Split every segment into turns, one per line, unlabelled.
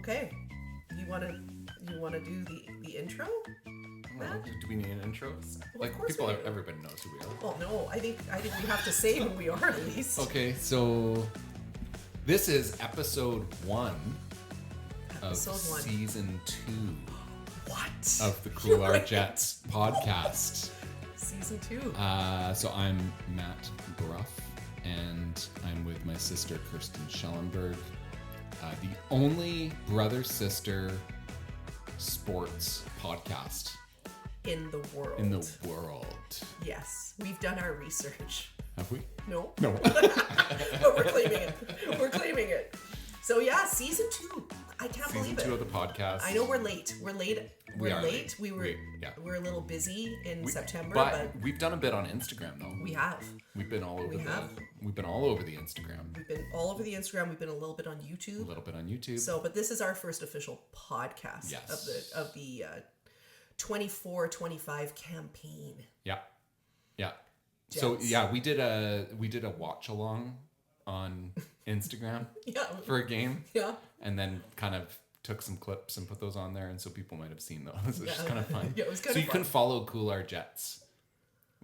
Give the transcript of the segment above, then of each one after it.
Okay. You wanna do the intro?
Matt? Do we need an intro?
Well,
Everybody knows who we are.
Well, no, I think we have to say who we are at least.
Okay, so this is episode 1 of season 2.
What?
Of the Brough Jets podcast.
Season 2.
So I'm Matt Brough, and I'm with my sister Kirsten Schellenberg, the only brother-sister sports podcast
in the world. Yes, we've done our research.
Have we?
No.
But
we're claiming it. So yeah, season 2. I can't believe it.
Season 2 of the podcast.
I know we're late. We're late. We're a little busy in September, but
we've done a bit on Instagram though.
We have.
We've been all over We've been all over the Instagram.
We've been all over the Instagram. We've been a little bit on YouTube. So, but this is our first official podcast of the 24-25 campaign.
Yeah.
Jets.
So yeah, we did a watch along on Instagram for a game.
Yeah.
And then kind of took some clips and put those on there, and so people might have seen those. It's just kind of fun.
Yeah, it was kind of fun.
So you can follow Cool Our Jets.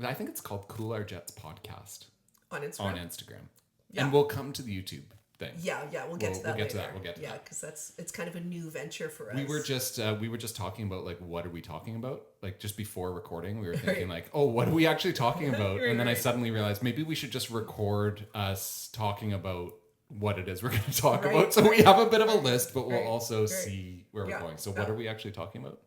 I think it's called Cool Our Jets Podcast
on Instagram.
Yeah. And we'll come to the YouTube thing.
Yeah, we'll get to that.
We'll get to that.
Yeah, because it's kind of a new venture for us.
We were just talking about like, what are we talking about? Like just before recording, we were thinking like, oh, what are we actually talking about? And then I suddenly realized maybe we should just record us talking about what it is we're going to talk about. So we have a bit of a list, but we'll also see where we're going. So what are we actually talking about?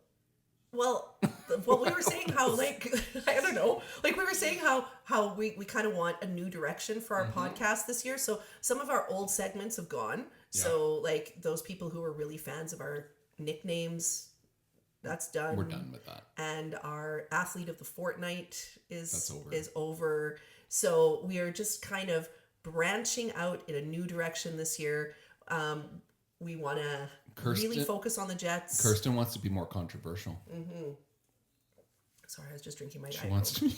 Well, we were saying how, like, I don't know, like we were saying how we kind of want a new direction for our podcast this year. So some of our old segments have gone. Yeah. So like those people who were really fans of our nicknames, that's done.
We're done with that. And
our athlete of the fortnight is over. So we are just kind of branching out in a new direction this year. We want to really focus on the Jets.
Kirsten wants to be more controversial.
Mm-hmm. Sorry, I was just drinking my Diet Coke.
She wants to be...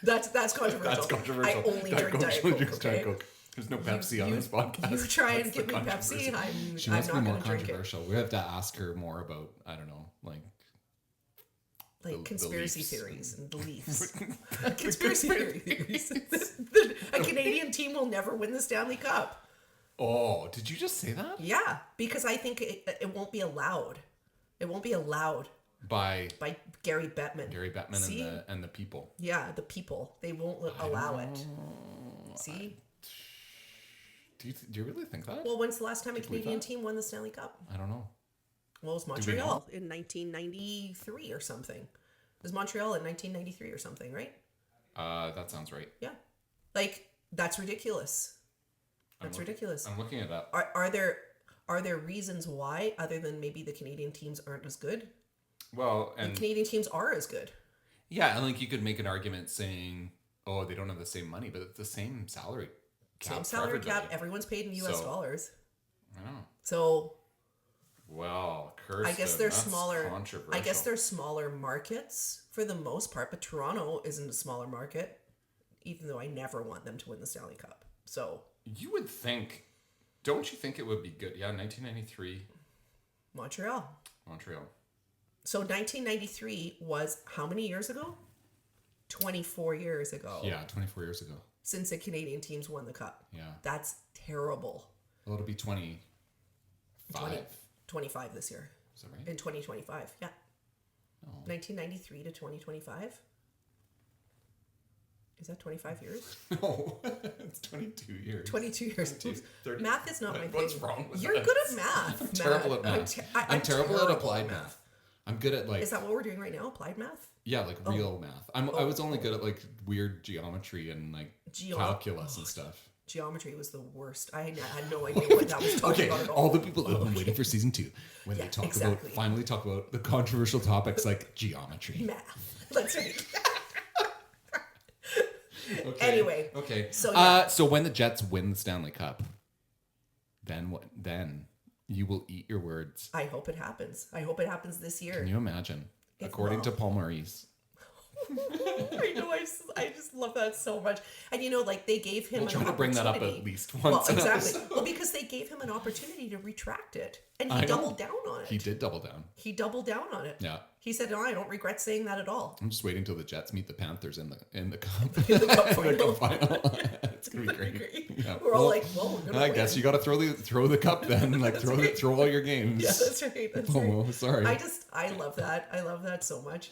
That's controversial.
That's controversial.
I only drink Diet Coke, okay?
There's no Pepsi on this podcast.
You try and give me Pepsi, and
she wants
I'm
to be
not
more
controversial.
We have to ask her more about, I don't know, like
conspiracy theories and beliefs. Conspiracy theories. A Canadian team will never win the Stanley Cup.
Oh, did you just say that?
Yeah, because I think it won't be allowed. It won't be allowed
by
Gary Bettman.
And the people.
Yeah, the people. They won't allow it. See?
Do you really think that?
Well, when's the last time a Canadian team won the Stanley Cup?
I don't know.
Well, it was Montreal in 1993 or something. It was Montreal in 1993 or something, right?
That sounds right.
Yeah. Like, that's ridiculous. That's ridiculous.
I'm looking at that.
Are there reasons why, other than maybe the Canadian teams aren't as good?
Well, and
the Canadian teams are as good.
Yeah, and like you could make an argument saying, oh, they don't have the same money, but it's the same salary cap.
Same salary cap. Everyone's paid in U.S. dollars.
I know.
So...
Well, Kirsten,
I guess they're smaller.
Controversial.
I guess they're smaller markets for the most part, but Toronto isn't a smaller market, even though I never want them to win the Stanley Cup. So
you would think, don't you think it would be good? Yeah, 1993.
Montreal. So 1993 was how many years ago? 24 years ago.
Yeah, 24 years ago.
Since the Canadian teams won the Cup.
Yeah.
That's terrible.
Well, it'll be 25
this year.
Is that right?
In 2025, yeah.
Oh.
1993 to 2025. Is that 25 years?
No, it's 22 years.
22 years.
30.
Math is not my thing.
What's wrong with
You're
that?
good at math.
I'm terrible at math. I'm terrible at applied math. I'm good at like...
Is that what we're doing right now? Applied math?
Yeah, like real math. I was only good at like weird geometry and like calculus and stuff.
Geometry was the worst. I had no idea what that was talking about at all.
All the people have been waiting for season 2 when they finally talk about the controversial topics like geometry.
Math. That's right.
Okay.
Anyway.
Okay.
So
when the Jets win the Stanley Cup, then what? Then you will eat your words.
I hope it happens. I hope it happens this year.
Can you imagine? According to Paul Maurice,
I know. I just love that so much. And like they gave him.
We'll try to bring that up at least once.
Well, exactly. Well, because they gave him an opportunity to retract it, and he doubled down on it.
He did double down.
He doubled down on it.
Yeah.
He said, "No, I don't regret saying that at all."
I'm just waiting till the Jets meet the Panthers in the cup.
In the cup final.
In the cup final. It's gonna be great. Yeah.
We're all like, "Well, we're gonna
I guess you got to throw the cup then. Like throw all your games.
Yeah, that's right. That's
right. Sorry.
I love that. I love that so much.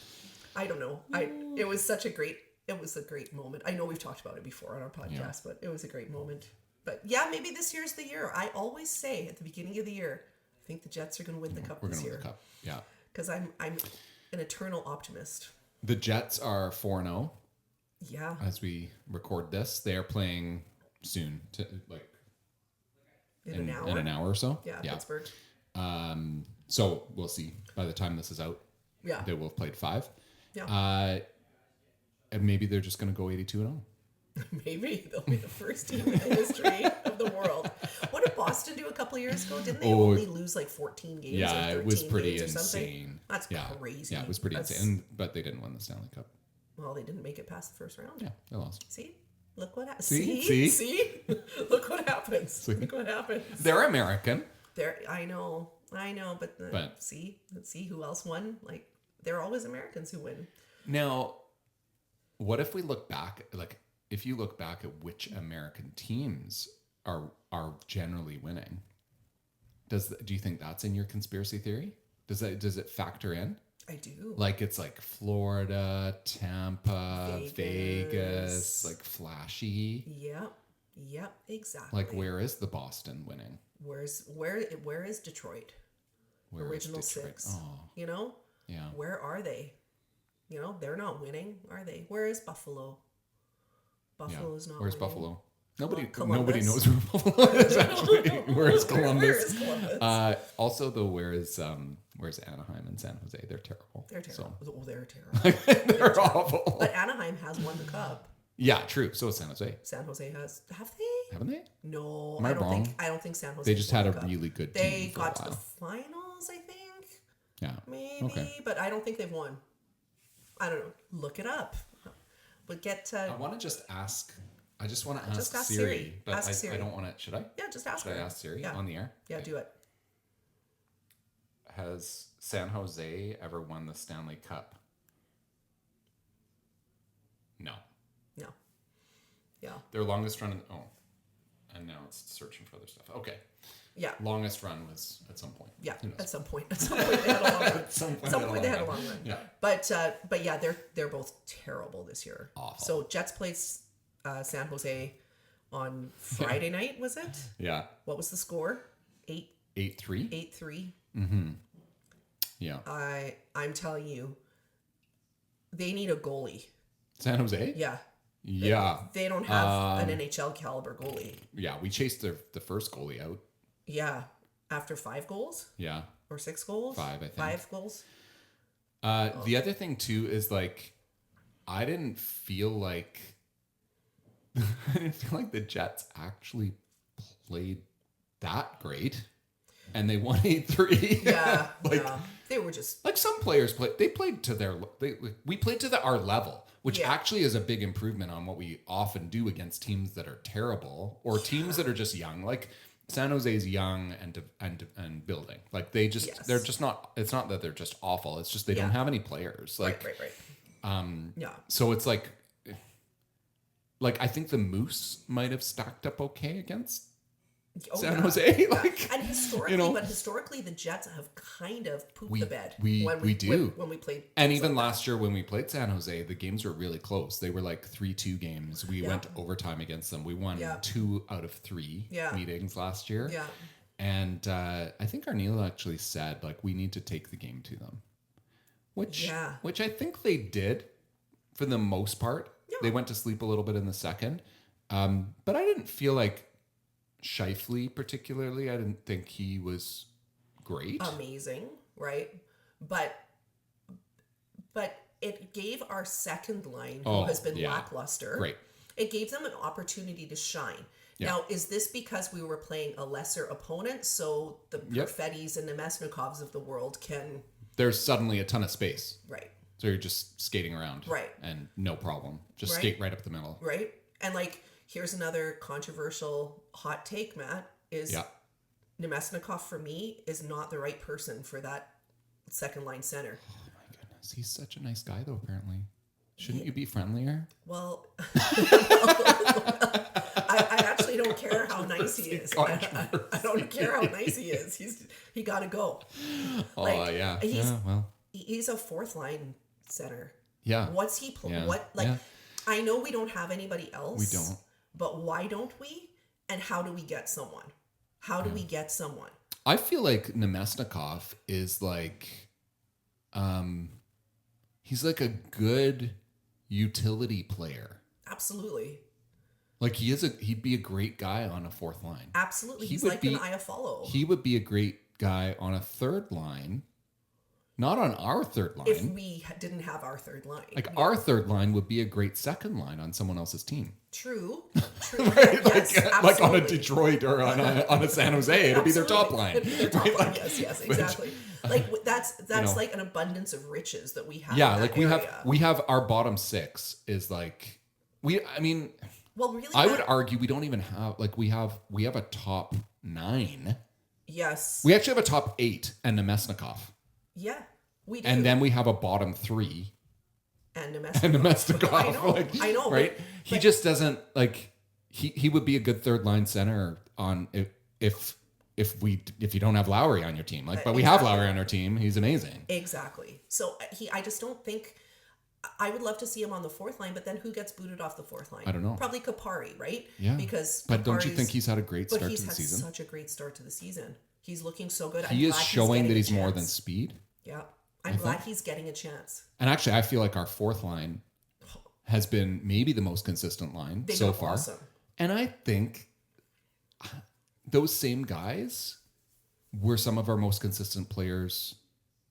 I don't know. It was a great moment. I know we've talked about it before on our podcast, but it was a great moment. But yeah, maybe this year's the year. I always say at the beginning of the year, I think the Jets are going to win the cup this year. Win the cup.
Yeah.
Because I'm an eternal optimist.
The Jets are 4-0.
Yeah.
As we record this, they are playing soon
in
an hour or so.
Yeah, Pittsburgh.
So we'll see by the time this is out.
Yeah.
They will have played 5.
Yeah.
And maybe they're just going to go 82-0.
Maybe they'll be the first team in the history of the world. What did Boston do a couple of years ago? Didn't they only lose like 14 games?
Yeah,
or 13
it was pretty
games or
insane.
That's crazy.
Yeah, it was pretty insane. But they didn't win the Stanley Cup.
Well, they didn't make it past the first round.
Yeah, they lost.
See? Look what happens.
See?
Look what happens. Look what happens.
They're American.
I know, but see who else won? Like, they're always Americans who win.
Now, what if we look back, if you look back at which American teams are generally winning, do you think that's in your conspiracy theory? Does it factor in?
I do.
It's like Florida, Tampa, Vegas, like flashy.
Yep, exactly.
Where is the Boston winning?
Where is Detroit? Original 6.
Oh.
Yeah. Where are they? They're not winning, are they? Where is Buffalo? Buffalo's not
Where's
winning.
Buffalo? Nobody knows where Buffalo is actually. Where's Columbus?
Where is Columbus?
Also, though, where's Anaheim and San Jose? They're terrible.
They're terrible.
So.
Oh, they're terrible.
They're awful.
But Anaheim has won the cup.
Yeah, true. So is San Jose.
San Jose has. Have they?
Haven't they?
No,
Am I wrong?
I don't think San Jose.
They just had a really good team.
They got to the finals, I think.
Yeah.
Maybe, but I don't think they've won. I don't know. Look it up. But
I want to just ask. I just want to ask Siri, but I don't want to. Should I?
Yeah, just ask her.
Should I ask Siri on the air?
Yeah, do it.
Has San Jose ever won the Stanley Cup? No. Yeah. Their longest run. And now it's searching for other stuff. Okay.
Yeah.
Longest run was at some point.
Yeah. At some point they had a long run. At some point they had a long run.
Yeah.
But yeah, they're both terrible this year.
Awful.
So Jets played San Jose on Friday night, was it?
Yeah.
What was the score? 8-3. 8-3.
Mm-hmm. Yeah.
I'm telling you, they need a goalie.
San Jose?
Yeah.
Yeah.
They don't have an NHL caliber goalie.
Yeah, we chased the first goalie out.
Yeah. After 5 goals?
Yeah.
Or 6 goals?
5, I think.
5 goals?
The other thing too is I didn't feel like the Jets actually played that great. And they won 8-3.
Yeah. Yeah. They were just
some players played to we played to our level, which actually is a big improvement on what we often do against teams that are terrible or teams that are just young. Like San Jose's young and building. They're just not. It's not that they're just awful. It's just they don't have any players.
Right.
Yeah. So it's like I think the Moose might have stacked up okay against San Jose.
And historically, the Jets have kind of pooped the bed.
We do.
When we played.
And even last year when we played San Jose, the games were really close. They were 3-2 games. We went overtime against them. We won 2 out of 3 meetings last year.
Yeah.
And I think Arneal actually said, we need to take the game to them. Which I think they did for the most part. Yeah. They went to sleep a little bit in the second. But I didn't feel like Scheifele particularly, I didn't think he was great.
Amazing, right? But it gave our second line, who has been lackluster,
great.
It gave them an opportunity to shine. Yeah. Now, is this because we were playing a lesser opponent, so the Perfettis and the Mesnikovs of the world can...
There's suddenly a ton of space.
Right.
So you're just skating around.
Right.
And no problem. Just skate right up the middle.
Right. And like, here's another controversial hot take, Matt, is Nemesnikov for me is not the right person for that second line center.
Oh my goodness. He's such a nice guy though, apparently. Shouldn't you be friendlier?
Well, I actually don't care how nice he is. I don't care how nice he is. He got to go. He's a fourth line center.
Yeah.
What's he playing? I know we don't have anybody else.
We don't.
But why don't we? And how do we get someone?
I feel like Nemesnikov is like, he's like a good utility player.
Absolutely.
Like he'd be a great guy on a fourth line.
Absolutely. He's like an Iafallo.
He would be a great guy on a third line. Not on our third line.
If we didn't have our third line.
Like our third line would be a great second line on someone else's team.
True.
Right? Yes, like on a Detroit or on a San Jose, it'll be their top line.
It'll be their top line. Yes, exactly. Like that's like an abundance of riches that we have.
Yeah, like we have our bottom six is like well, really, I would argue we don't even have we have a top 9.
Yes.
We actually have a top 8 and Nemesnikov.
Yeah, we do.
And then we have a bottom 3.
And Nemesnikov. I know.
Right? He just doesn't he would be a good third line center on if you don't have Lowry on your team. But we have Lowry on our team. He's amazing.
Exactly. So I just don't think. I would love to see him on the fourth line, but then who gets booted off the fourth line?
I don't know.
Probably Kapari, right?
Yeah.
But
don't you think he's had a great start to the season?
But he's had such a great start to the season. He's looking so good.
He is showing that he's more than speed.
Yeah. I'm glad he's getting a chance.
And actually, I feel like our fourth line has been maybe the most consistent line so far. Awesome. And I think those same guys were some of our most consistent players,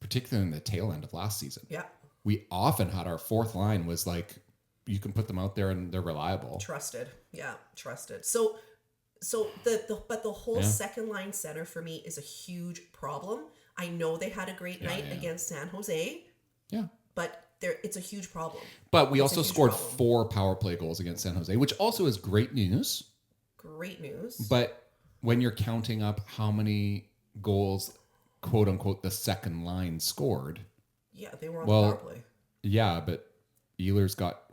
particularly in the tail end of last season.
Yeah.
We often had our fourth line was you can put them out there and they're reliable.
Trusted. Yeah, trusted. So the whole second line center for me is a huge problem. I know they had a great night against San Jose.
Yeah.
But it's a huge problem.
But we also scored 4 power play goals against San Jose, which also is great news.
Great news.
But when you're counting up how many goals, quote unquote, the second line scored.
Yeah, they were on the power play.
Yeah, but Ehlers got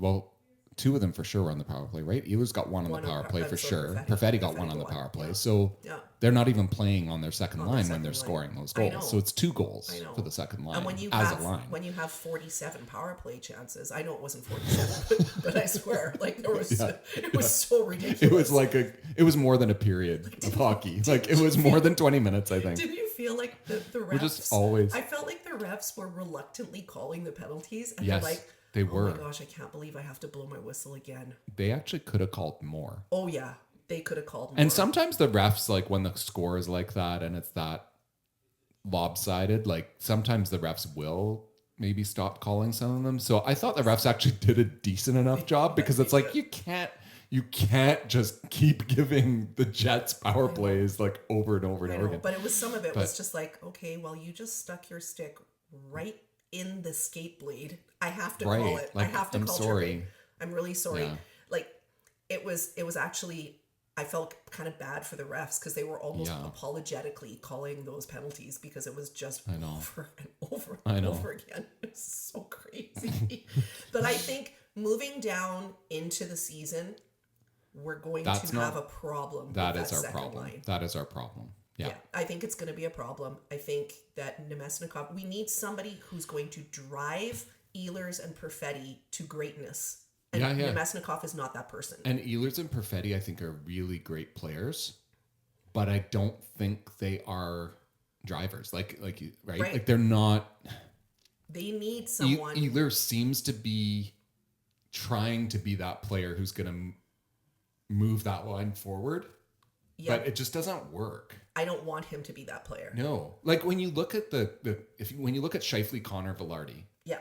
2 of them for sure were on the power play, right? Ehlers got one on the power play for sure. Perfetti got one on the power play. So they're not even playing on their second line when they're scoring those goals. So it's 2 goals for the second line as a line.
When you have 47 power play chances, I know it wasn't 47, but I swear, it was so ridiculous.
It was more than a period of hockey. It was more than 20 minutes, I think.
Did you feel like the refs?
We're just always.
I felt like the refs were reluctantly calling the penalties, and
yes.
they're like,
They were.
Oh my gosh, I can't believe I have to blow my whistle again.
They actually could have called more.
Oh yeah, they could have called more.
And sometimes the refs, when the score is like that and it's that lopsided, sometimes the refs will maybe stop calling some of them. So I thought the refs actually did a decent enough job because it's you can't just keep giving the Jets power plays over and over and over again.
But it was some of it was just okay, well, you just stuck your stick right in the skate blade. I have to call it. I have to call it.
Sorry.
I'm really sorry.
Yeah.
It was actually, I felt kind of bad for the refs because they were almost apologetically calling those penalties because it was just over and over and over again. It's so crazy. But I think moving down into the season, we're going to have a problem.
That is our problem. That is our problem. Yeah,
I think it's going to be a problem. I think that Nemesnikov, we need somebody who's going to drive Ehlers and Perfetti to greatness. And Nemesnikov is not that person.
And Ehlers and Perfetti, I think, are really great players, but I don't think they are drivers. Right? They're not.
They need someone.
Ehlers seems to be trying to be that player who's going to move that line forward. Yeah. But it just doesn't work.
I don't want him to be that player.
No. When you look at when you look at Scheifele, Connor, Velarde. Yeah.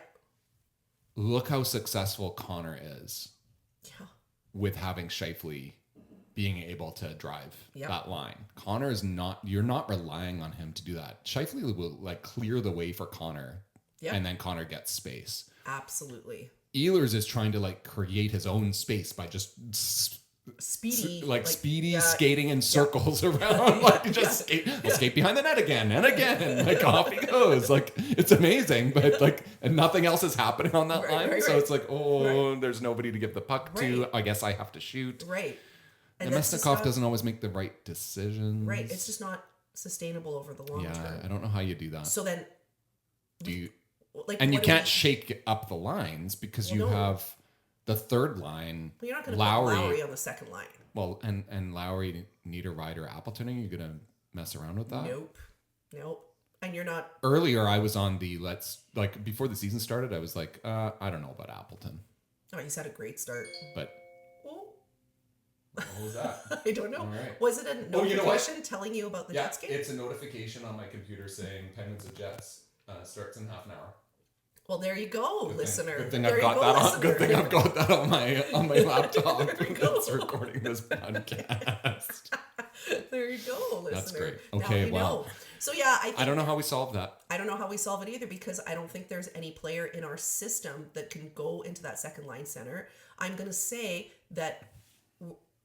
Look how successful Connor is. Yeah. With having Scheifele being able to drive that line. Connor is not, you're not relying on him to do that. Scheifele will clear the way for Connor. Yeah. And then Connor gets space.
Absolutely.
Ehlers is trying to like create his own space by just
Speedy.
skating in circles around, like just skate behind the net again and again, like off he goes. Like it's amazing, but like and nothing else is happening on that line. So it's like, there's nobody to give the puck to. I guess I have to shoot.
Right. And
Nemesnikov doesn't always make the right decisions.
Right. It's just not sustainable over the long term.
Yeah, I don't know how you do that.
So then,
and you can't shake up the lines because you have the third line.
Well, you're not going to put Lowry on the second line.
Well, and Lowry, Niederreiter, Appleton, are you going to mess around with that?
Nope. And you're not.
Earlier, I was on the before the season started, I was like, I don't know about Appleton.
Oh, he's had a great start.
But. What was that?
I don't know.
Right.
Was it a notification telling you about the Jets game?
It's a notification on my computer saying Penguins of Jets starts in half an hour.
Well, there you go, listener.
Good thing I've got that on my laptop that's recording this podcast.
There you go, listener.
That's great. Okay,
wow. So I
don't know how we solve that.
I don't know how we solve it either because I don't think there's any player in our system that can go into that second line center. I'm going to say that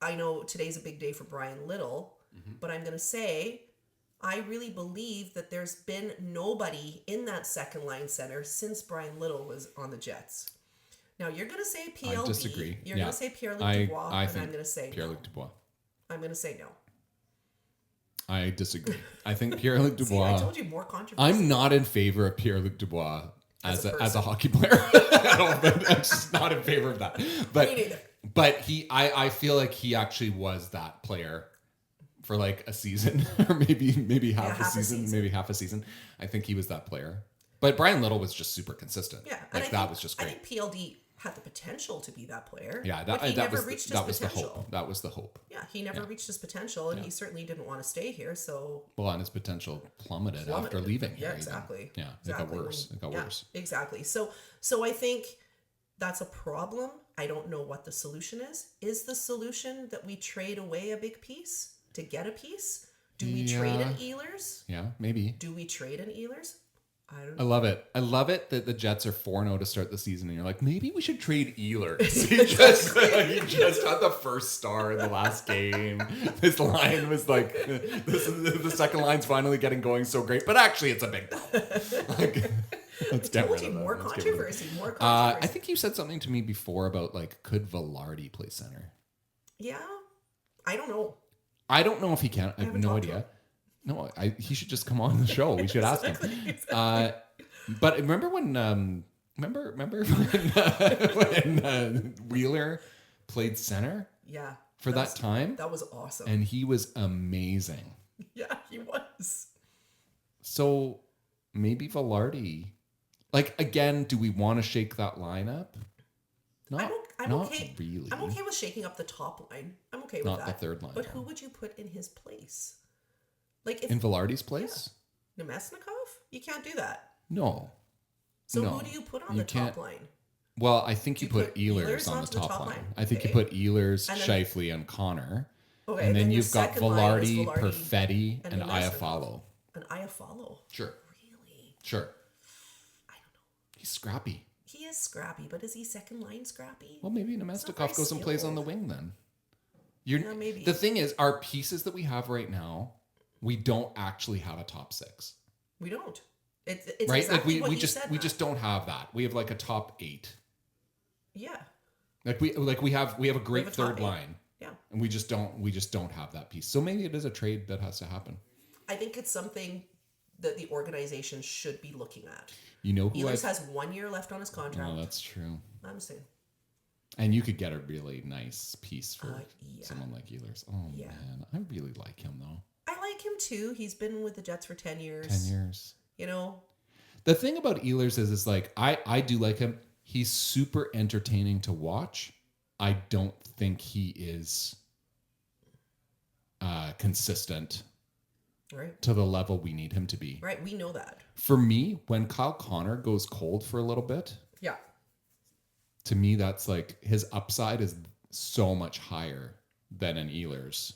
I know today's a big day for Brian Little, but I'm going to say I really believe that there's been nobody in that second line center since Brian Little was on the Jets. Now, you're going to say PLD.
I disagree.
You're going to say Pierre-Luc Dubois, and I'm going to say
Pierre-Luc Dubois.
I'm going to say no.
I disagree. I think Pierre-Luc Dubois...
See, I told you more controversy.
I'm not in favor of Pierre-Luc Dubois as a hockey player. I'm just not in favor of that. But,
me neither.
But I feel like he actually was that player for like a season or maybe half a season, maybe half a season. I think he was that player. But Brian Little was just super consistent.
Yeah,
that was just great.
I think PLD had the potential to be that player.
Yeah,
that was
the hope. That was the hope.
Yeah, he never reached his potential, and he certainly didn't want to stay here. So
and his potential plummeted after leaving.
Yeah, exactly.
Yeah, exactly. It got worse.
Exactly. So I think that's a problem. I don't know what the solution is. Is the solution that we trade away a big piece to get a piece? Do we trade an Ehlers?
Yeah, maybe.
Do we trade an Ehlers? I don't know.
I love it that the Jets are 4-0 to start the season, and you're like, maybe we should trade Ehlers. He just had the first star in the last game. His line was like, the second line's finally getting going so great, but actually it's a big problem. Let's get rid of that.
More controversy.
I think you said something to me before about could Velarde play center? Yeah,
I don't know.
I don't know if he can. I have no idea. No, he should just come on the show. We should ask him. But remember when Wheeler played center?
Yeah.
For that time?
That was awesome.
And he was amazing.
Yeah, he was.
So maybe Velarde. Again, do we want to shake that lineup?
I'm okay.
Really.
I'm okay with shaking up the top line. I'm okay with that.
Not the third line.
But who would you put in his place?
In Velarde's place?
Yeah. Nemesnikov? You can't do that.
No.
So who do you put on the top line?
Well, I think you put Ehlers on the top line. I think you put Ehlers, Scheifele, and Connor. Okay, and then you've got Velarde, Perfetti, and Iafallo.
An Iafallo?
Sure.
Really?
Sure.
I don't know.
He's scrappy.
He is scrappy, but is he second line scrappy?
Well, maybe Nemesnikov goes and plays on the wing then.
Maybe.
The thing is, our pieces that we have right now, we don't actually have a top six.
We don't. It's
right.
Exactly
we just don't have that. We have a top 8.
Yeah.
We have a great third line.
Yeah.
And we just don't have that piece. So maybe it is a trade that has to happen.
I think it's something that the organization should be looking at.
You know who
Ehlers has 1 year left on his contract.
Oh, that's true.
I'm saying.
And you could get a really nice piece for someone like Ehlers. Oh man, I really like him though.
I like him too. He's been with the Jets for 10 years.
10 years.
You know?
The thing about Ehlers is I do like him. He's super entertaining to watch. I don't think he is consistent to the level we need him to be.
Right, we know that.
For me, when Kyle Connor goes cold for a little bit, to me that's his upside is so much higher than an Ehlers.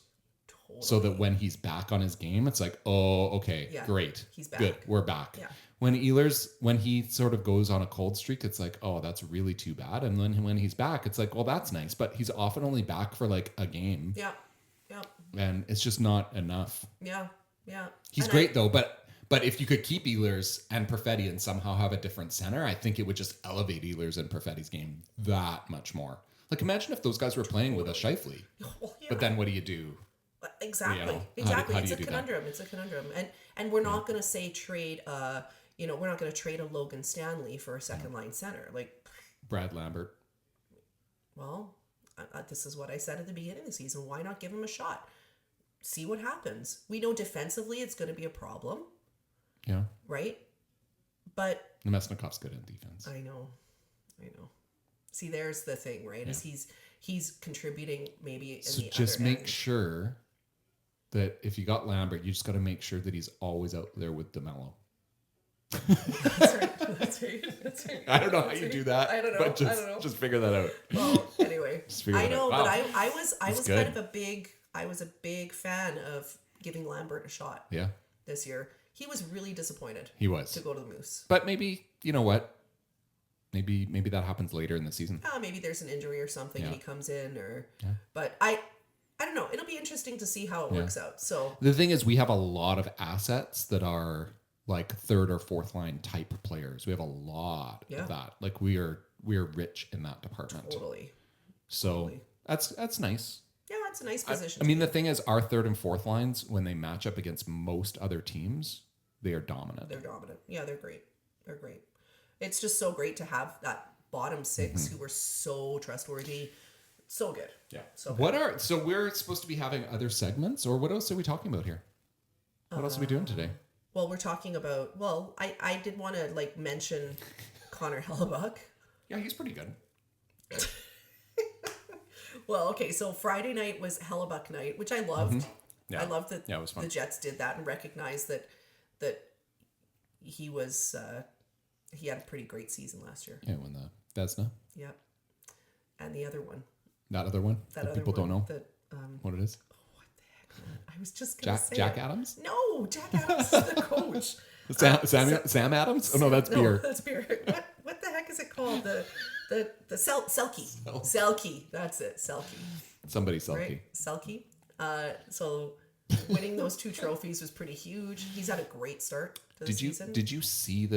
Totally. So that when he's back on his game, it's oh, okay, great.
He's back.
Good, we're back.
Yeah.
when he sort of goes on a cold streak, it's like, oh, that's really too bad. And then when he's back, it's like, well, that's nice. But he's often only back for like a game.
Yeah. Yeah.
And it's just not enough.
Yeah. Yeah.
He's great though, but if you could keep Ehlers and Perfetti and somehow have a different center, I think it would just elevate Ehlers and Perfetti's game that much more. Like imagine if those guys were playing with a Scheifele.
Well, yeah.
But then what do you do?
Exactly.
You know,
exactly.
how do
It's
you
a
do
conundrum. It's a conundrum. And we're not going to say trade we're not going to trade a Logan Stanley for a second line center. Like
Brad Lambert.
Well, this is what I said at the beginning of the season. Why not give him a shot? See what happens. We know defensively it's going to be a problem.
Yeah.
Right? But
Nemesnikov's good in defense.
I know. See, there's the thing, right? Yeah. Is he's contributing maybe in
so
the
just
other
make
end.
Sure that if you got Lambert, you just got to make sure that he's always out there with DeMello.
That's right.
I don't know how you do that.
I don't know.
But just figure that out.
Well, anyway, I know,
wow.
but I was
good.
kind of a big fan of giving Lambert a shot.
Yeah.
This year, he was really disappointed.
He was
to go to the Moose.
But maybe you know what? Maybe that happens later in the season.
Maybe there's an injury or something and he comes in
Yeah.
But I don't know. It'll be interesting to see how it works out. So
the thing is, we have a lot of assets that are like third or fourth line type players. We have a lot of that. Like we are rich in that department.
Totally.
So that's nice.
Yeah, it's a nice position.
I mean, the thing is, our third and fourth lines, when they match up against most other teams, they are dominant.
They're dominant. Yeah, they're great. It's just so great to have that bottom six who were so trustworthy. So good.
Yeah.
So good.
So we're supposed to be having other segments, or what else are we talking about here? What else are we doing today?
Well, we're talking about, I did want to mention Connor Hellebuck.
Yeah, he's pretty good.
Well, okay, so Friday night was Hellebuck night, which I loved.
Yeah.
I loved that
it was fun.
The Jets did that and recognized that he was he had a pretty great season last year.
Yeah, won the Vezina.
Yeah. And the other one.
That other one that people don't know what it is.
Oh, what the heck, man? I was just going to say
Jack Adams?
No, Jack Adams is the coach.
Sam Adams? Oh, no, that's beer.
That's beer. What the heck is it called? The Selke. Selke. That's it. Selke.
Somebody Selke.
Right? Selke. So winning those 2 trophies was pretty huge. He's had a great start to the season.
Did you see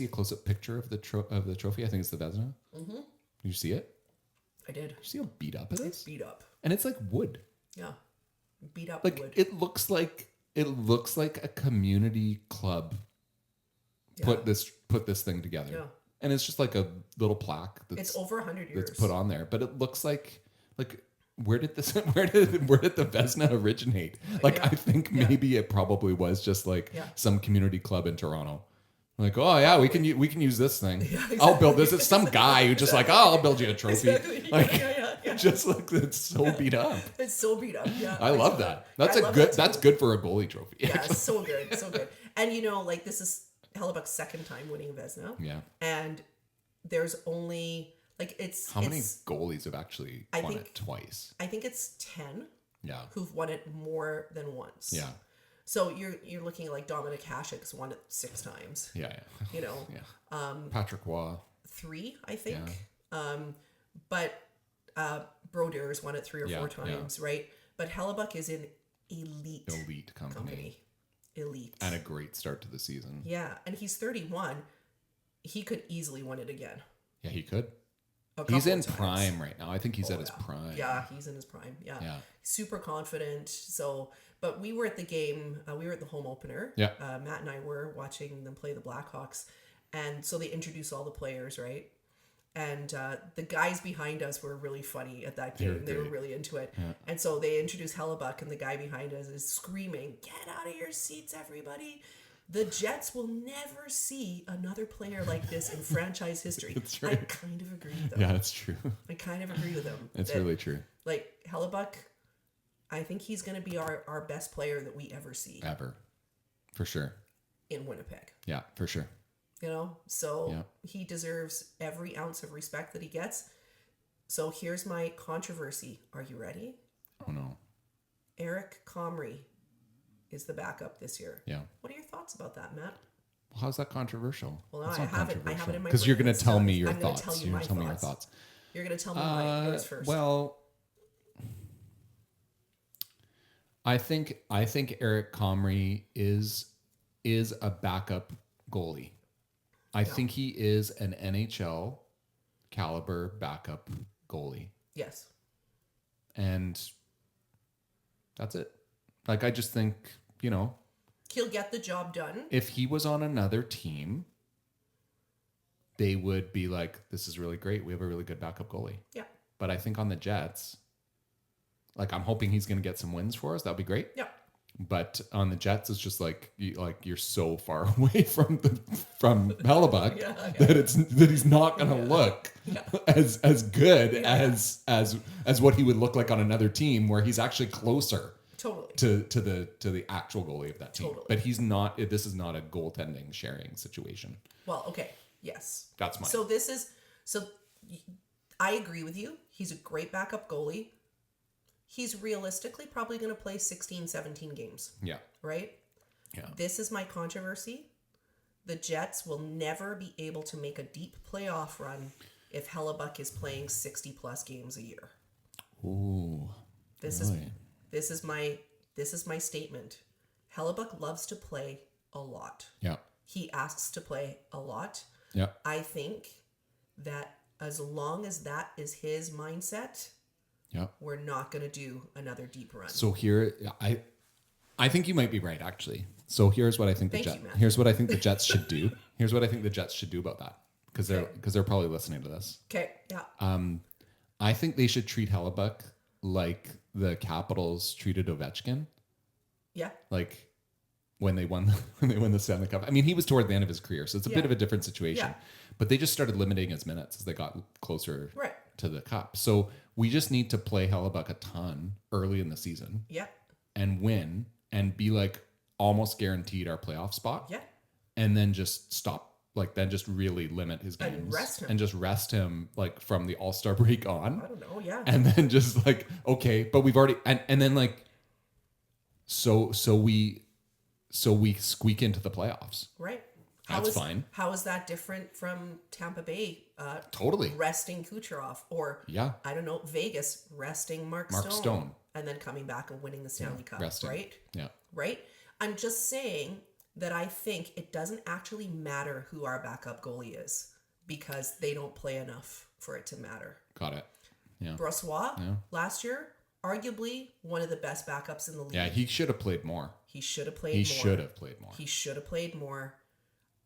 a close-up picture of the trophy? I think it's the Vezina. Mm-hmm. Did you see it?
I did.
Did you see how beat up it is?
It's beat up.
And it's like wood.
Yeah. Beat up
wood. It looks like a community club put this thing together. Yeah. And it's just like a little plaque
it's over 100 years.
That's put on there, but it looks like where did the Vezina originate? I think maybe it probably was just some community club in Toronto. Like, oh yeah, we can use this thing. Yeah, exactly. I'll build this. It's some guy who just I'll build you a trophy. Exactly. Just it's so beat up.
It's so beat up. Yeah,
I love that. That's That's good for a goalie trophy.
Yeah, so good, so good. And this is Hellebuck's second time winning a Vezina.
Yeah.
And there's only it's
how many goalies have actually won it twice?
I think it's 10.
Yeah.
Who've won it more than once.
Yeah.
So you're looking at Dominic Hasek's won it 6 times.
Yeah.
Yeah.
Patrick Waugh.
3, I think. Yeah. But Brodeur's won it 3 or 4 times, right? But Hellebuck is in elite company. Elite.
And a great start to the season.
Yeah, and he's 31. He could easily win it again.
Yeah, he could. He's in prime right now. I think he's at his prime.
Yeah, he's in his prime. Yeah. Super confident. So, but we were at the game. We were at the home opener.
Yeah.
Matt and I were watching them play the Blackhawks. And so they introduced all the players, right? And the guys behind us were really funny at that game. They were really into it. Yeah. And so they introduced Hellebuck, and the guy behind us is screaming, "Get out of your seats, everybody. The Jets will never see another player like this in franchise history."
That's right.
I kind of agree with them.
Yeah, that's true.
I kind of agree with them.
It's really true.
Hellebuck, I think he's going to be our best player that we ever see.
Ever. For sure.
In Winnipeg.
Yeah, for sure.
So he deserves every ounce of respect that he gets. So here's my controversy. Are you ready?
Oh, no.
Eric Comrie is the backup this year.
Yeah.
What are your thoughts about that, Matt?
How's that controversial?
Well, no,
It's
I
not
have it in
controversial.
my
Because you're
brain,
going to
so
tell me your
I'm gonna
thoughts.
tell you
You're
my
going to tell me your
thoughts.
thoughts.
You're going to tell me yours first.
Well, I think Eric Comrie is a backup goalie. I think he is an NHL caliber backup goalie.
Yes.
And that's it. Like, I just think,
he'll get the job done.
if he was on another team, they would be like, this is really great. We have a really good backup goalie.
Yeah.
But I think on the Jets, like, I'm hoping he's going to get some wins for us. That'd be great.
Yeah.
But on the Jets, it's just like you're so far away from Hellebuck that he's not going to look as good as what he would look like on another team where he's actually closer
Totally.
to the actual goalie of that team.
Totally.
But he's not. This is not a goaltending sharing situation.
Well, okay. Yes.
That's mine.
So I agree with you. He's a great backup goalie. He's realistically probably going to play 16, 17 games.
Yeah.
Right?
Yeah.
This is my controversy. The Jets will never be able to make a deep playoff run if Hellebuck is playing 60 plus games a year.
Ooh.
This is my statement. Hellebuck loves to play a lot.
Yeah.
He asks to play a lot.
Yeah.
I think that as long as that is his mindset, we're not going to do another deep run.
So here, I think you might be right, actually. So here's what I think here's what I think the Jets should do. Here's what I think the Jets should do about that, because they're probably listening to this.
Okay. Yeah.
I think they should treat Hellebuck like the Capitals treated Ovechkin.
Yeah.
Like when they won the Stanley Cup. I mean, he was toward the end of his career, so it's a bit of a different situation.
Yeah.
But they just started limiting his minutes as they got closer
Right.
to the Cup. So we just need to play Hellebuck a ton early in the season.
Yeah.
And win and be like almost guaranteed our playoff spot.
Yeah.
And then just stop, like then just really limit his games.
And rest him.
And just rest him like from the All-Star break on.
I don't know. Yeah.
And then just like, okay, but we've already, and then like, so we squeak into the playoffs.
Right.
That's fine.
How is that different from Tampa Bay?
Totally.
Resting Kucherov, or I don't know, Vegas resting Mark Stone, and then coming back and winning the Stanley Cup.
Resting.
Right?
Yeah.
Right? I'm just saying that I think it doesn't actually matter who our backup goalie is because they don't play enough for it to matter.
Got it. Yeah.
Brossois, last year, arguably one of the best backups in the league.
Yeah, he should have played more.
He should have played more.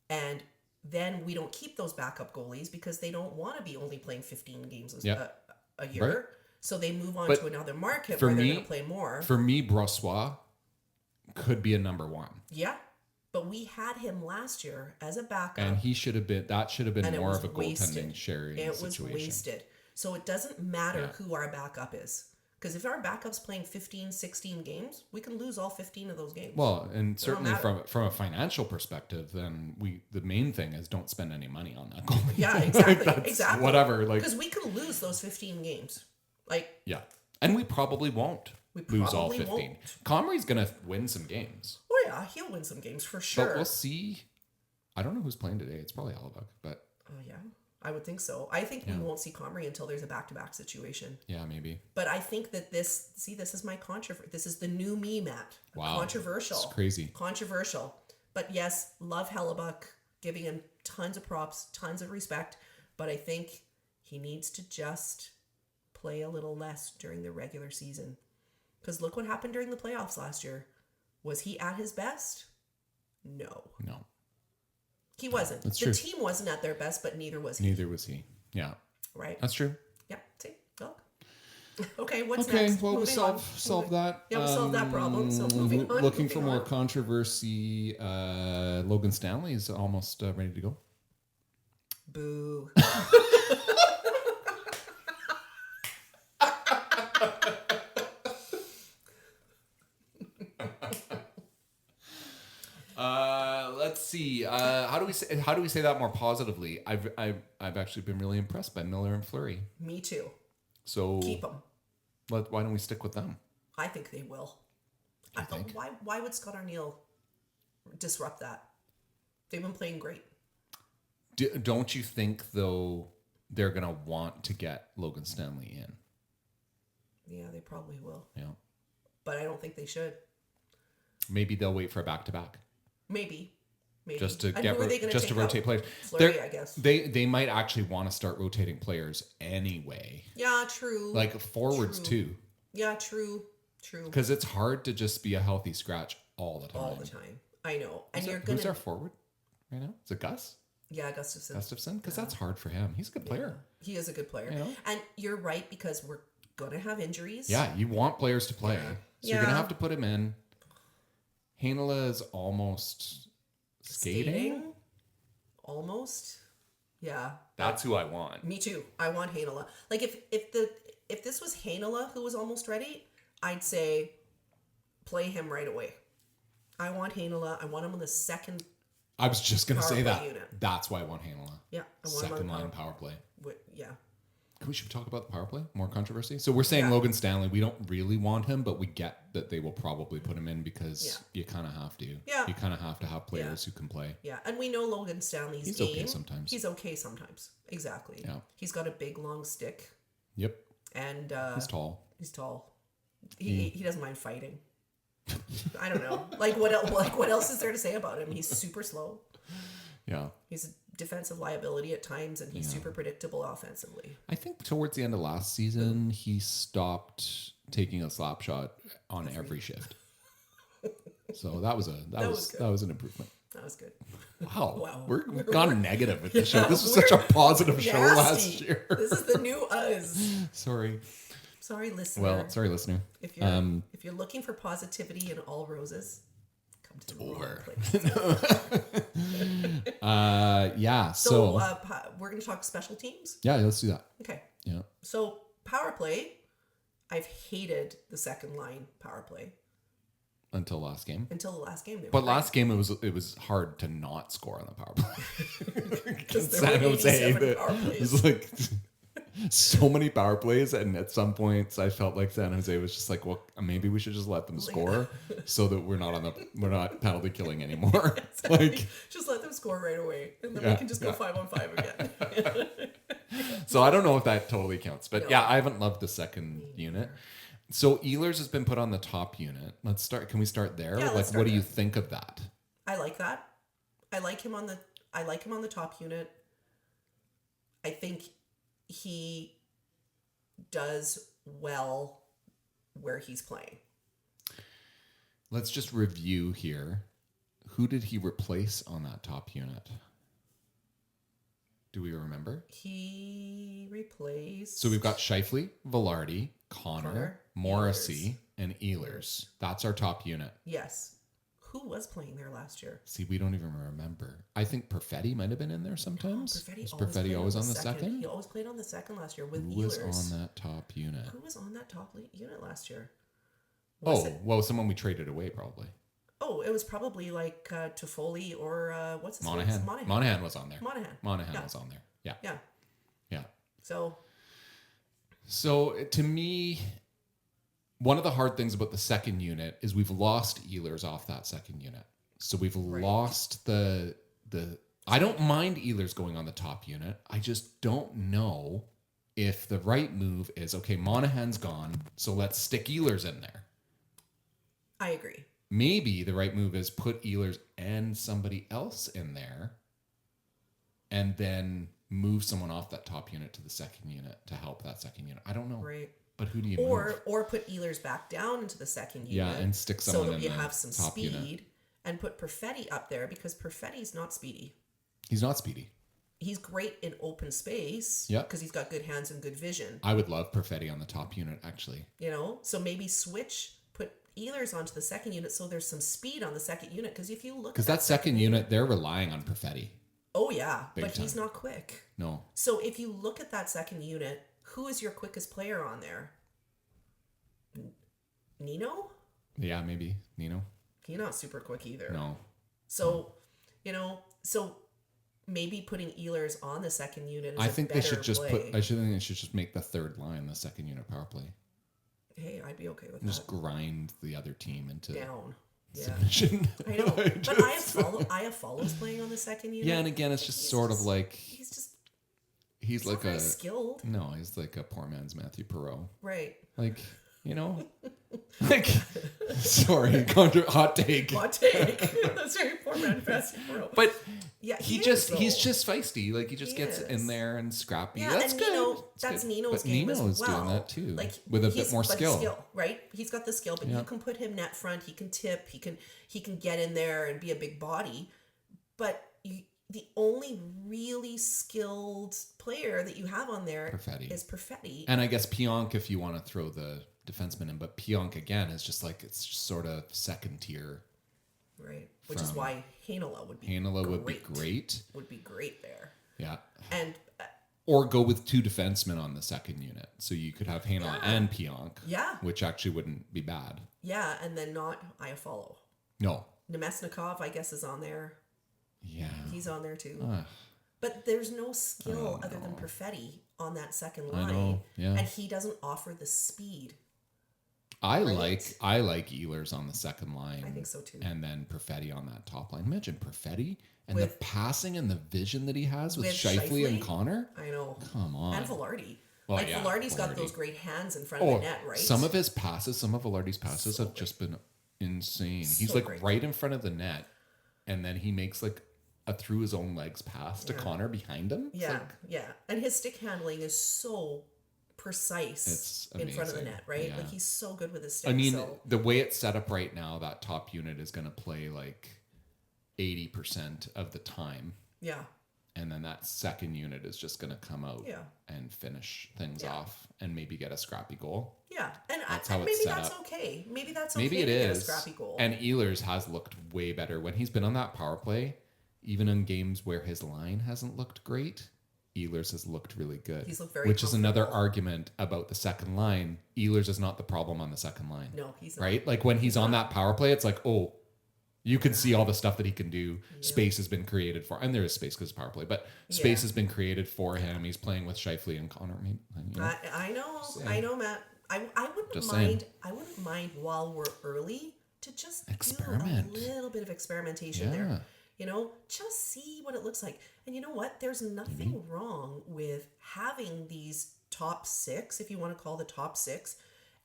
And then we don't keep those backup goalies because they don't want to be only playing 15 games a year. Right. So they move on to another market where they're going to play more.
For me, Brossois could be a number one.
Yeah. But we had him last year as a backup.
And he should have been more of a goaltending sharing situation.
It was wasted. So it doesn't matter who our backup is. Because if our backup's playing 15, 16 games, we can lose all 15 of those games.
Well, and certainly from a financial perspective, then the main thing is don't spend any money on that goalie.
Yeah, exactly. Exactly.
Whatever. Like,
because we can lose those 15 games.
Yeah. And we probably won't lose all 15. Comrie's going to win some games.
Oh, yeah. He'll win some games for sure.
But we'll see. I don't know who's playing today. It's probably Hellebuck, but...
Oh, yeah. I would think so. I think we won't see Comrie until there's a back-to-back situation.
Yeah, maybe.
But I think that this is my controversy. This is the new me, Matt.
Wow.
Controversial.
It's crazy.
Controversial. But yes, love Hellebuck, giving him tons of props, tons of respect. But I think he needs to just play a little less during the regular season. Because look what happened during the playoffs last year. Was he at his best? No. He wasn't.
That's
the
true.
team wasn't at their best, but neither was he.
Neither was he. Yeah.
Right?
That's true.
Yeah. See? Well. Okay, what's next?
Well, we solve that.
Yeah, we solved that problem. So moving on.
Looking for more controversy. Logan Stanley is almost ready to go.
Boo.
Let's see. How do we say that more positively? I've actually been really impressed by Miller and Fleury.
Me too.
So
keep them.
Why don't we stick with them?
I think they will. Why would Scott Arniel disrupt that? They've been playing great.
Don't you think, though, they're going to want to get Logan Stanley in?
Yeah, they probably will.
Yeah.
But I don't think they should.
Maybe they'll wait for a back-to-back.
Maybe.
Just to
to
rotate players.
Fleury, I guess.
They might actually want to start rotating players anyway.
Yeah, true.
Like forwards too.
Yeah, true.
Because it's hard to just be a healthy scratch all the time.
I know. And
who's our forward right now? Is it Gus?
Yeah, Gustafson.
Because that's hard for him. He's a good player.
He is a good player.
You know?
And you're right, because we're going to have injuries.
Yeah, you want players to play.
Yeah.
So you're going to have to put him in. Heinola is almost skating?
Almost. Yeah.
That's who I want.
Me too. I want Heinola. Like if this was Heinola who was almost ready, I'd say play him right away. I want Heinola. I want him on the second.
I was just going to say that.
Unit.
That's why I want Heinola.
Yeah. I want
second line power play.
Yeah.
We should talk about the power play. More controversy. So we're saying Logan Stanley. We don't really want him, but we get that they will probably put him in because you kind of have to.
Yeah.
You kind of have to have players who can play.
Yeah. And we know Logan Stanley's
He's
game.
okay sometimes.
He's okay sometimes. Exactly.
Yeah.
He's got a big long stick.
Yep.
And
he's tall.
He's tall. He doesn't mind fighting. I don't know. What else is there to say about him? He's super slow.
Yeah.
He's a defensive liability at times, and he's super predictable offensively.
I think towards the end of last season, he stopped taking a slap shot on every shift. So that was an improvement.
That was good.
Wow. We've gone negative with this show. This was such a positive show last year.
This is the new us.
Sorry,
listener.
Well, sorry, listener.
If you're looking for positivity in all roses, come to the wrong place. Yeah. So we're going to talk special teams.
Yeah, let's do that.
Okay.
Yeah.
So power play, I've hated the second line power play
until last game.
But
last game it was hard to not score on the power play.
Because
San Jose, it was like so many power plays, and at some points I felt like San Jose was just like, well, maybe we should just let them score so that we're not penalty killing anymore.
Exactly. Like, just let them score right away, and then we can just go 5-on-5 again.
So I don't know if that totally counts, but I haven't loved the second unit. So Ehlers has been put on the top unit. Let's start. Can we start there?
Yeah,
what do you think of that?
I like that. I like him on the top unit. I think he does well where he's playing.
Let's just review here. Who did he replace on that top unit? Do we remember?
He replaced...
So we've got Scheifele, Velarde, Connor, Morrissey, and Ehlers. That's our top unit.
Yes. Who was playing there last year?
See, we don't even remember. I think Perfetti might have been in there sometimes.
Was
Perfetti always on the second?
He always played on the second last year with
Who
Ehlers.
was on that top unit?
Who was on that top unit last year?
Well, someone we traded away probably.
Oh, it was probably like Toffoli or what's his
Monahan.
name?
Monahan was on there.
Monahan
was on there. Yeah. So to me, one of the hard things about the second unit is we've lost Ehlers off that second unit. So we've lost the. I don't mind Ehlers going on the top unit. I just don't know if the right move is, okay, Monahan's gone, so let's stick Ehlers in there.
I agree.
Maybe the right move is put Ehlers and somebody else in there and then move someone off that top unit to the second unit to help that second unit. I don't know.
Right.
But who do you move?
Or put Ehlers back down into the second unit.
Yeah, and stick someone in the top unit. So that you have some speed
unit. And put Perfetti up there because Perfetti's not speedy.
He's not speedy.
He's great in open space because he's got good hands and good vision.
I would love Perfetti on the top unit, actually.
So maybe put Ehlers onto the second unit so there's some speed on the second unit. Because if you look
because that second unit, they're relying on Perfetti.
Oh, yeah. But he's not quick.
No.
So if you look at that second unit, who is your quickest player on there? Nino?
Yeah, maybe. Nino.
He's not super quick either.
No.
So, maybe putting Ehlers on the second unit is
I think they should just
play.
I think they should just make the third line the second unit power play.
Hey, I'd be okay with
and that. Just grind the other team into
down.
submission.
I know. But Iafallo's playing on the second unit.
Yeah, and again, it's just sort of like he's like
not very skilled.
No, he's like a poor man's Matthew Perreault.
Right.
Like, like, sorry, hot take.
Hot take. That's very poor man Matthew Perreault.
But
yeah,
he's just feisty. Like, he just gets in there and scrappy.
Yeah,
that's
and
good.
That's
good.
Nino's
but
game
Nino's
as well.
Doing that too,
like
with a bit more skill.
Right? He's got the skill, but you can put him net front. He can tip. He can get in there and be a big body. But the only really skilled player that you have on there is Perfetti.
And I guess Pionk, if you want to throw the defenseman in, but Pionk again is just like, it's just sort of second tier.
Right. Which is why Heinola would be great. Would be great there.
Yeah.
And
or go with two defensemen on the second unit. So you could have Heinola and Pionk.
Yeah.
Which actually wouldn't be bad.
Yeah, and then not Iafallo.
No.
Nemesnikov, I guess, is on there.
Yeah.
He's on there too. But there's no skill other than Perfetti on that second line.
I know. Yeah.
And he doesn't offer the speed.
I like Ehlers on the second line.
I think so too.
And then Perfetti on that top line. Imagine Perfetti and the passing and the vision that he has with Scheifele and Connor.
I know.
Come on.
And Velarde.
Well,
Velarde's got those great hands in front of the net, right?
Some of Velarde's passes have just been insane. He's like right in front of the net, and then he makes like a through his own legs pass to Connor behind him.
Yeah. And his stick handling is so precise in front of the net, right? Like, he's so good with his stick.
I mean, the way it's set up right now, that top unit is going to play like 80% of the time. Yeah. And then that second unit is just going to come out and finish things off and maybe get a scrappy goal. Yeah. And maybe that's okay. Maybe that's okay. Maybe it is. Get a scrappy goal. And Ehlers has looked way better when he's been on that power play, even in games where his line hasn't looked great. Ehlers has looked really good. He's looked very Which is another argument about the second line. Ehlers is not the problem on the second line. No, he's not. Right? Like, when he's on that power play, it's like, oh, you can see all the stuff that he can do. Yep. Space has been created for, and there is space because it's power play, but space has been created for him. He's playing with Scheifele and Connor.
I know, Matt. I wouldn't mind while we're early to just experiment. Do a little bit of experimentation there. Just see what it looks like. And you know what? There's nothing wrong with having these top six, if you want to call the top six,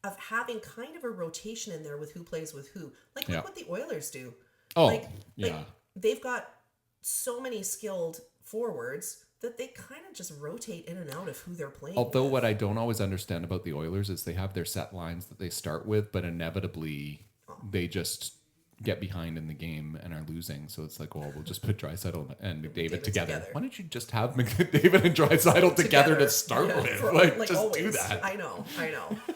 of having kind of a rotation in there with who plays with who. Like, look what the Oilers do. Like, they've got so many skilled forwards that they kind of just rotate in and out of who they're playing. Although what I don't always understand about the Oilers is they have their set lines that they start with, but inevitably they just get behind in the game and are losing. So it's like, well, we'll just put Draisaitl and McDavid together. Why don't you just have McDavid and Draisaitl together to start with? Like just always. Do that. I know.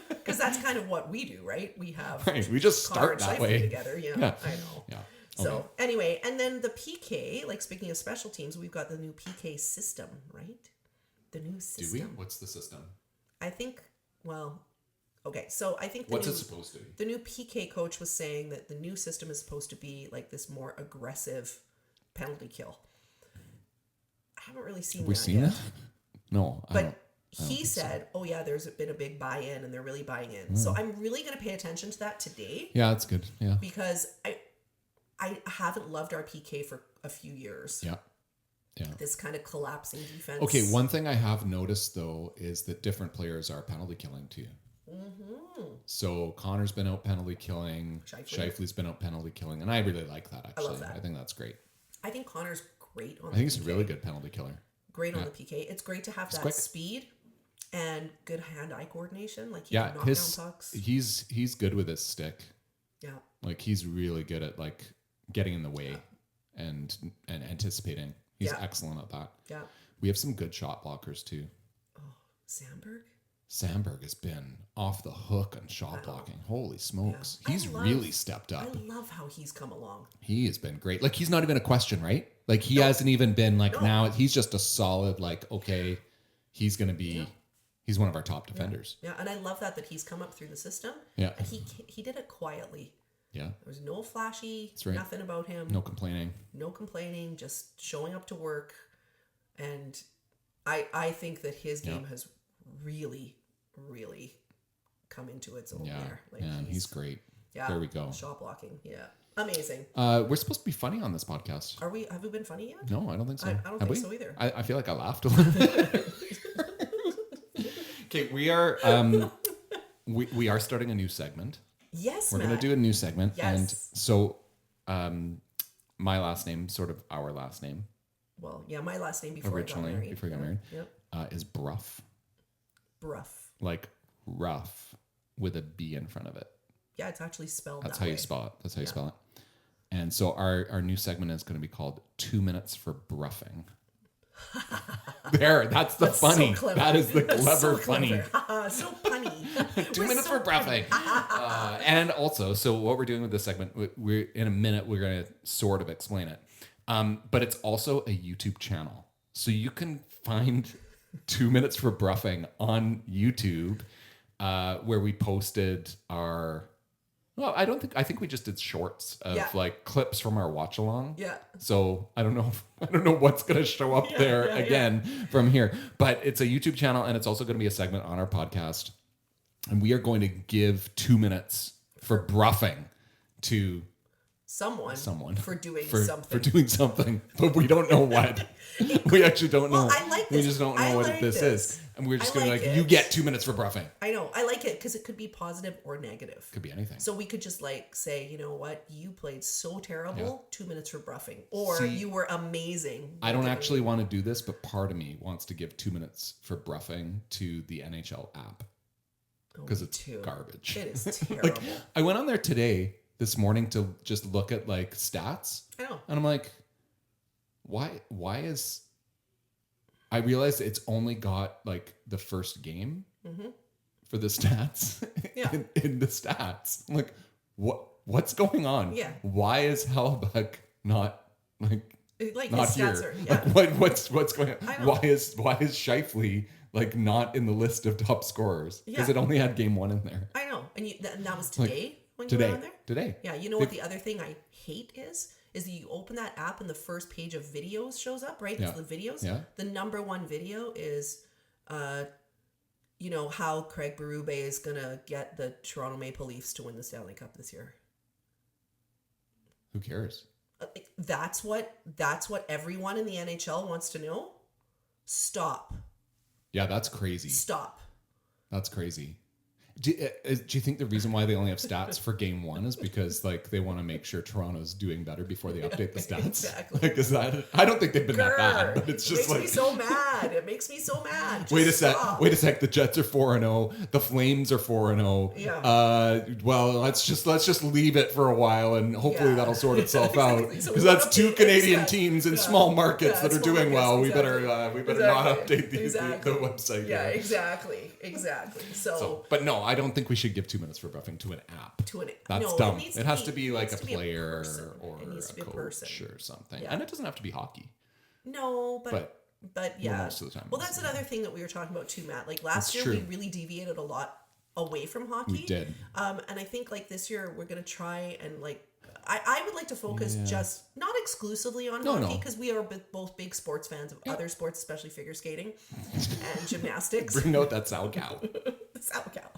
Because that's kind of what we do, right? We have we just start that way together. Yeah, I know. Yeah. So anyway, and then the PK, like, speaking of special teams, we've got the new PK system, right? The new system. Do we? What's the system? I think, okay, so I think what's it supposed to be? The new PK coach was saying that the new system is supposed to be like this more aggressive penalty kill. I haven't really seen that. Have we seen that? No, but he said, so. Oh yeah, there's been a big buy-in and they're really buying in. So I'm really going to pay attention to that today. Yeah, that's good. Yeah. Because I haven't loved our PK for a few years. Yeah. Yeah. This kind of collapsing defense. Okay, one thing I have noticed though is that different players are penalty killing too. Mm-hmm. So Connor's been out penalty killing. Scheifele's been out penalty killing, and I really like that. Actually, I love that. I think that's great. I think Connor's great on. I think he's a really good penalty killer. Great on the PK. It's great to have that speed and good hand-eye coordination. Like, he can knock down pucks. He's good with his stick. Yeah. Like, he's really good at like getting in the way and anticipating. He's excellent at that. Yeah. We have some good shot blockers too. Oh, Sandberg has been off the hook on shot blocking. Holy smokes. Yeah. He's really stepped up. I love how he's come along. He has been great. Like, he's not even a question, right? Like, he hasn't even been like, now he's just a solid, like, okay, he's going to be, he's one of our top defenders. Yeah. And I love that he's come up through the system. Yeah. And he did it quietly. Yeah. There was no flashy, nothing about him. No complaining, just showing up to work. And I think that his game has really, really come into its own there. Like, he's great. Yeah.
There we go.
Shot blocking. Yeah. Amazing.
We're supposed to be funny on this podcast.
Are we? Have we been funny yet?
No, I don't think so.
I don't
Have
think
we?
so either.
I feel like I laughed a little bit. Okay, we are we are starting a new segment.
Yes,
We're gonna do a new segment.
Yes.
And so my last name, sort of our last name.
Well, yeah, my last name before
Originally,
I got married.
before you got married.
Yep.
Is Brough.
Brough.
Like rough with a B in front of it.
Yeah, it's actually spelled
That's
that
how
way.
you spell it. That's how you spell it. And so our new segment is going to be called 2 Minutes for Broughing. That's the funny.
So clever.
That is the
That's
clever
so
funny.
So punny.
2 minutes for broughing. And also, so what we're doing with this segment, we're in a minute, we're going to sort of explain it. But it's also a YouTube channel. So you can find 2 Minutes for Broughing on YouTube, where we posted our... Well, I think we just did shorts of like clips from our watch along.
Yeah.
So I don't know what's going to show up there again from here, but it's a YouTube channel and it's also going to be a segment on our podcast. And we are going to give 2 minutes for broughing to someone
for doing
something, but we don't know what. We actually don't know.
I like this.
We just don't know what this is. And we're just going to be like, you get 2 minutes for broughing.
I know. I like it because it could be positive or negative.
Could be anything.
So we could just like say, you know what? You played so terrible. 2 minutes for broughing. Or you were amazing.
I don't actually want to do this, but part of me wants to give 2 minutes for broughing to the NHL app. Because it's garbage.
It is terrible.
Like, I went on there this morning to just look at like stats.
I know.
And I'm like, why is... I realized it's only got like the first game for the stats in the stats. I'm like, what's going on?
Yeah.
Why is Hellebuck not not here?
Yeah.
Like what's going on?
I know.
Why is Scheifele like not in the list of top scorers? Because it only had game 1 in there.
I know. And that was today when you were on there?
Today.
Yeah. You know what the other thing I hate is that you open that app and the first page of videos shows up, right?
Yeah.
It's the videos.
Yeah.
The number one video is, how Craig Berube is going to get the Toronto Maple Leafs to win the Stanley Cup this year.
Who cares?
That's what everyone in the NHL wants to know. Stop.
Yeah, that's crazy.
Stop.
That's crazy. Do you think the reason why they only have stats for game 1 is because like they want to make sure Toronto's doing better before they update the stats?
Exactly.
Like, is that? I don't think they've been that bad, but it's just
It makes me so mad. It makes me so mad. Just
wait a sec. The Jets are 4-0. The Flames are 4-0.
Yeah.
Well, let's just leave it for a while and hopefully that'll sort itself out.
So
Because that's 2 Canadian
exactly.
teams in small markets that are doing well.
Exactly.
We better not update the website.
Yeah,
here.
Exactly. So
but no, I don't think we should give 2 minutes for broughing to an app. That's
no,
dumb. It has to be like a
needs to be a
player
person.
or
It needs to be
a
a
coach
person.
or something.
Yeah.
And it doesn't have to be hockey.
No, but yeah.
most of the time
Well, that's another thing that we were talking about too, Matt. Like last year, we really deviated a lot away from hockey.
We did.
And I think like this year, we're going to try and like, I would like to focus just not exclusively on hockey because we are both big sports fans of other sports, especially figure skating and gymnastics.
Bring out that Salchow.
The Salchow.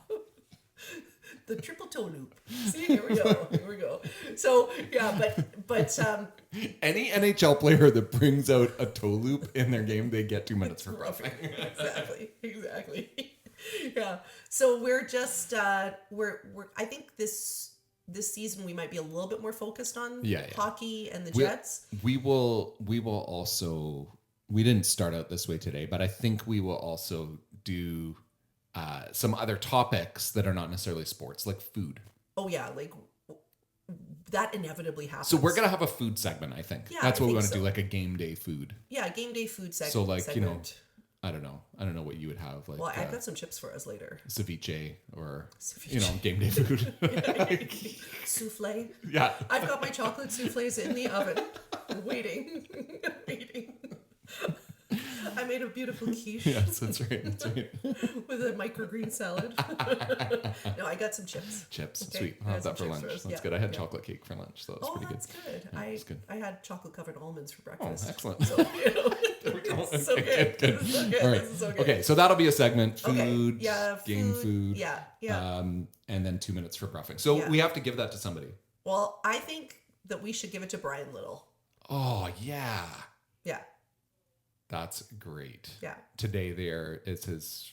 The triple toe loop. See, here we go. So yeah, but
any NHL player that brings out a toe loop in their game, they get 2 minutes for broughing.
Exactly. Yeah. So we're just we're I think this season we might be a little bit more focused on hockey and the Jets.
We will also, we didn't start out this way today, but I think we will also do some other topics that are not necessarily sports, like food.
Oh yeah, like that inevitably happens.
So we're gonna have a food segment, I think.
Yeah,
that's what we want to
so.
do, like a game day food.
Yeah, game day food segment.
So like I don't know what you would have. Like,
well, I've got some chips for us later.
Ceviche or game day food.
Souffle.
Yeah.
I've got my chocolate souffles in the oven, waiting. I made a beautiful quiche.
Yes, that's right. That's right.
With a microgreen salad. No, I got some chips.
Chips,
Okay.
sweet.
I
I'll
had
have that
some
for
chips
lunch.
roast.
That's
Yeah,
good. I had
yeah.
chocolate cake for lunch, so that's
Oh,
pretty
that's good.
Yeah, that's good.
I had chocolate covered almonds for
Oh,
breakfast.
excellent.
So, it's so good.
Good.
This is so good.
All right.
This is so good.
Okay, so that'll be a segment. Food,
Okay. Yeah,
game food.
Yeah, yeah.
And then 2 minutes for bruffing. So
Yeah.
we have to give that to somebody.
Well, I think that we should give it to Brian Little.
Oh, yeah.
Yeah,
That's great.
yeah.
Today there is his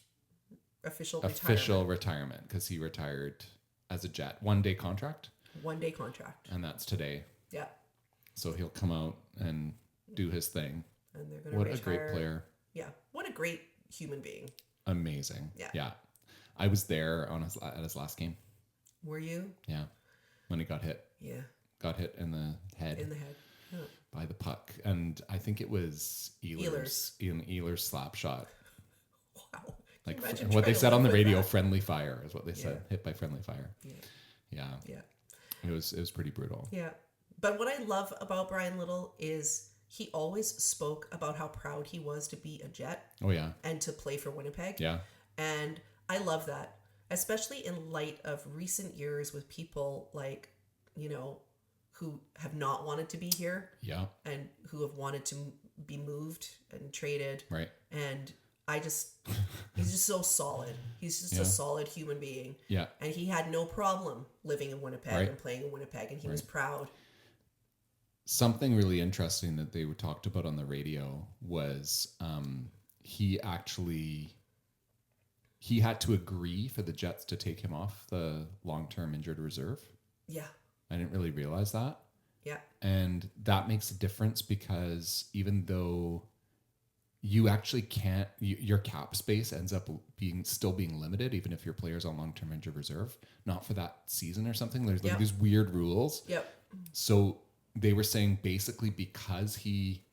Official
retirement because he retired as a Jet. 1 day contract.
1 day contract.
And that's today.
Yeah.
So he'll come out and do his thing.
And they're gonna
What
retire.
a great player.
Yeah. What a great human being.
Amazing.
Yeah.
Yeah. I was there at his last game.
Were you?
Yeah. When he got hit.
Yeah.
Got hit in the head.
In the head. Huh.
By the puck. And I think it was Ehlers slap shot.
Wow.
Like
Imagine
what they
trying to
said on the
live with
radio,
that.
friendly fire is what they said.
Yeah.
Hit by friendly fire.
Yeah.
Yeah.
Yeah.
It was pretty brutal.
Yeah. But what I love about Brian Little is he always spoke about how proud he was to be a Jet
Oh yeah.
and to play for Winnipeg.
Yeah.
And I love that, especially in light of recent years with people like, who have not wanted to be here
Yeah.
and who have wanted to be moved and traded.
Right.
And he's just so solid. He's just
Yeah.
a solid human being.
Yeah.
And he had no problem living in Winnipeg
Right.
and playing in Winnipeg, and he was proud.
Something really interesting that they were talked about on the radio was he had to agree for the Jets to take him off the long-term injured reserve.
Yeah.
I didn't really realize that.
Yeah.
And that makes a difference because even though you actually can't, your cap space ends up still being limited, even if your player's on long-term injured reserve, not for that season or something. There's like these weird rules.
Yep.
So they were saying basically because he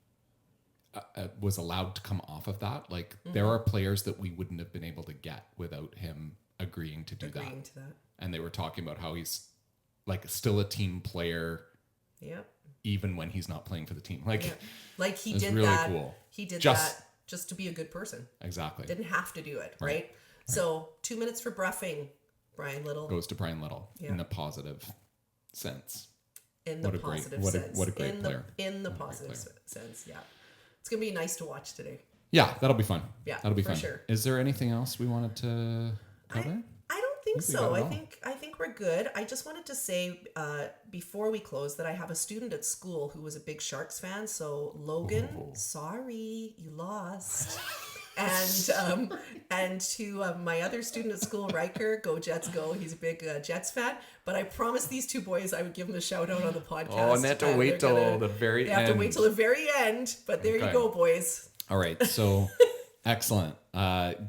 was allowed to come off of that, like there are players that we wouldn't have been able to get without him agreeing to do that. And they were talking about how he's like still a team player.
Yep.
Even when he's not playing for the team. Like
he
it's
did
really
that.
Cool.
He did
Just-
that just to be a good person.
Exactly.
Didn't have to do it, right? So 2 minutes for bruffing, Brian Little.
Goes to Brian Little in a positive sense.
In the positive sense.
What a great player.
In the positive sense, yeah. It's going to be nice to watch today.
Yeah, that'll be fun.
Yeah,
that'll be
for
fun.
sure.
Is there anything else we wanted to cover?
I don't think
we
so.
got it
I
all.
think we're good. I just wanted to say before we close that I have a student at school who was a big Sharks fan. So Logan, sorry you lost. And to my other student at school, Riker, go Jets go. He's a big Jets fan. But I promised these two boys I would give them a shout out on the podcast.
Oh, and they have to wait till the very end.
They have to wait till the very end. But there you go, boys.
All right. So excellent.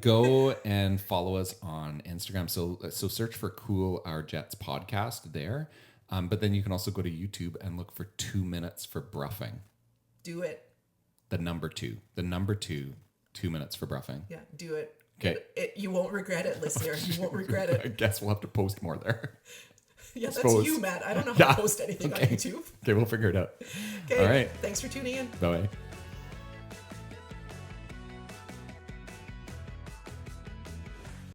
Go and follow us on Instagram. So search for Cool Our Jets podcast there. But then you can also go to YouTube and look for 2 minutes for bruffing.
Do it.
The number 2. 2 minutes for bruffing.
Yeah, do it.
Okay.
You won't regret it, listener. You won't regret it.
I guess we'll have to post more there.
Yeah, that's
suppose.
you, Matt. I don't know how to post anything on YouTube.
Okay, we'll figure it out.
Okay.
All right.
Thanks for tuning in.
Bye.